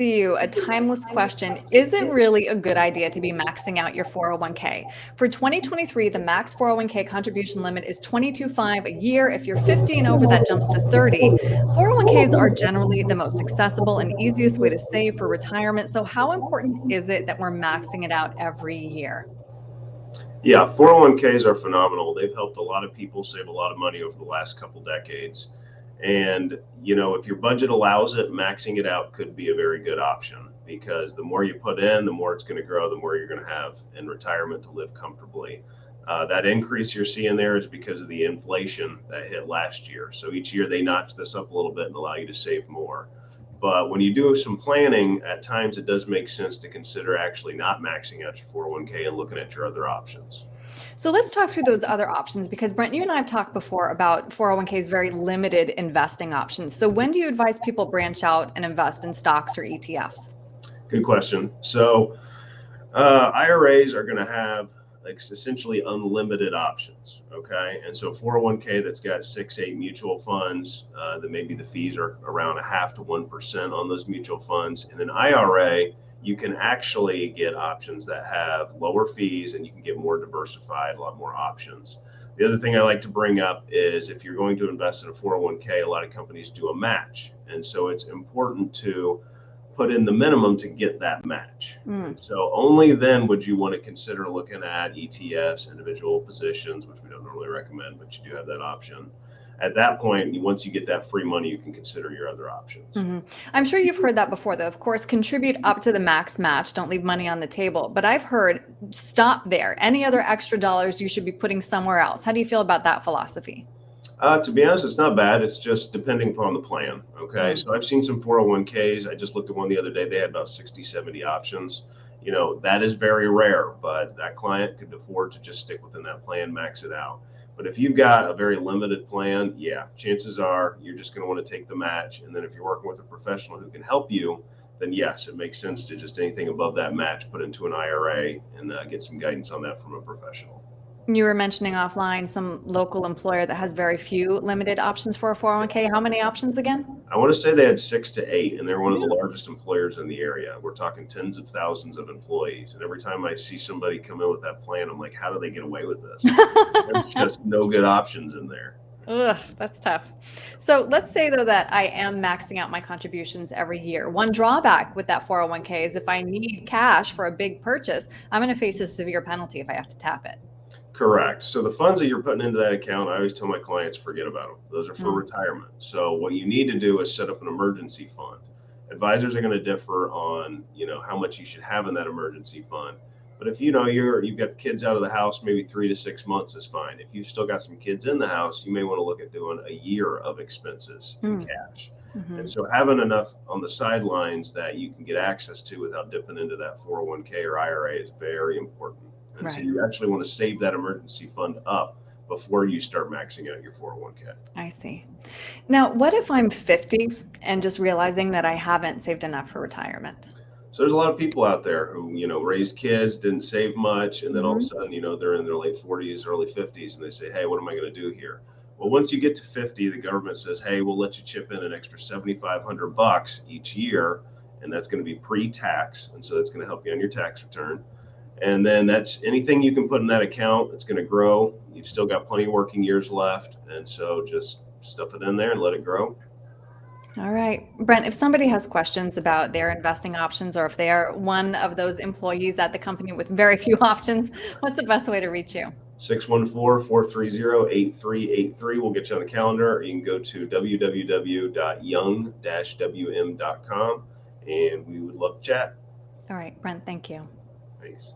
you a timeless question. Is it really a good idea to be maxing out your 401k? For 2023, the max 401k contribution limit is 22.5 a year. If you're 50 and over, that jumps to 30. 401ks are generally the most accessible and easiest way to save for retirement. So how important is it that we're maxing it out every year? Yeah, 401ks are phenomenal. They've helped a lot of people save a lot of money over the last couple decades. And, if your budget allows it, maxing it out could be a very good option because the more you put in, the more it's going to grow, the more you're going to have in retirement to live comfortably. That increase you're seeing there is because of the inflation that hit last year. So each year they notch this up a little bit and allow you to save more. But when you do some planning, at times it does make sense to consider actually not maxing out your 401k and looking at your other options. So let's talk through those other options because Brent, you and I have talked before about 401k's very limited investing options. So when do you advise people branch out and invest in stocks or ETFs? Good question. So IRAs are going to have essentially unlimited options. Okay. And so 401k that's got 6-8 mutual funds, that maybe the fees are around 0.5 to 1% on those mutual funds. In an IRA, you can actually get options that have lower fees and you can get more diversified, a lot more options. The other thing I like to bring up is if you're going to invest in a 401k, a lot of companies do a match. And so it's important to put in the minimum to get that match. So only then would you want to consider looking at ETFs, individual positions, which we don't normally recommend, but you do have that option. At that point, once you get that free money, you can consider your other options. I'm sure you've heard that before, though. Of course, contribute up to the max match. Don't leave money on the table. But I've heard stop there. Any other extra dollars you should be putting somewhere else. How do you feel about that philosophy? To be honest, it's not bad. It's just depending upon the plan. Okay. So I've seen some 401ks. I just looked at one the other day. They had about 60, 70 options. That is very rare, but that client could afford to just stick within that plan, max it out. But if you've got a very limited plan, yeah, chances are you're just going to want to take the match. And then if you're working with a professional who can help you, then yes, it makes sense to just anything above that match, put into an IRA and get some guidance on that from a professional. You were mentioning offline some local employer that has very few limited options for a 401k. How many options again? I want to say they had 6 to 8, and they're one of the largest employers in the area. We're talking tens of thousands of employees. And every time I see somebody come in with that plan, I'm like, how do they get away with this? There's just no good options in there. Ugh, that's tough. So let's say, though, that I am maxing out my contributions every year. One drawback with that 401k is if I need cash for a big purchase, I'm going to face a severe penalty if I have to tap it. Correct. So the funds that you're putting into that account, I always tell my clients, forget about them. Those are for retirement. So what you need to do is set up an emergency fund. Advisors are going to differ on, how much you should have in that emergency fund. But if you've got the kids out of the house, maybe 3 to 6 months is fine. If you've still got some kids in the house, you may want to look at doing a year of expenses in cash. And so having enough on the sidelines that you can get access to without dipping into that 401k or IRA is very important. And so you actually want to save that emergency fund up before you start maxing out your 401k. I see. Now, what if I'm 50 and just realizing that I haven't saved enough for retirement? So there's a lot of people out there who, raised kids, didn't save much, and then all of a sudden, they're in their late 40s, early 50s, and they say, hey, what am I going to do here? Well, once you get to 50, the government says, hey, we'll let you chip in an extra $7,500 each year, and that's going to be pre-tax, and so that's going to help you on your tax return. And then that's anything you can put in that account. It's going to grow. You've still got plenty of working years left. And so just stuff it in there and let it grow. All right. Brent, if somebody has questions about their investing options or if they are one of those employees at the company with very few options, what's the best way to reach you? 614-430-8383. We'll get you on the calendar. You can go to www.young-wm.com and we would love to chat. All right, Brent, thank you. Thanks.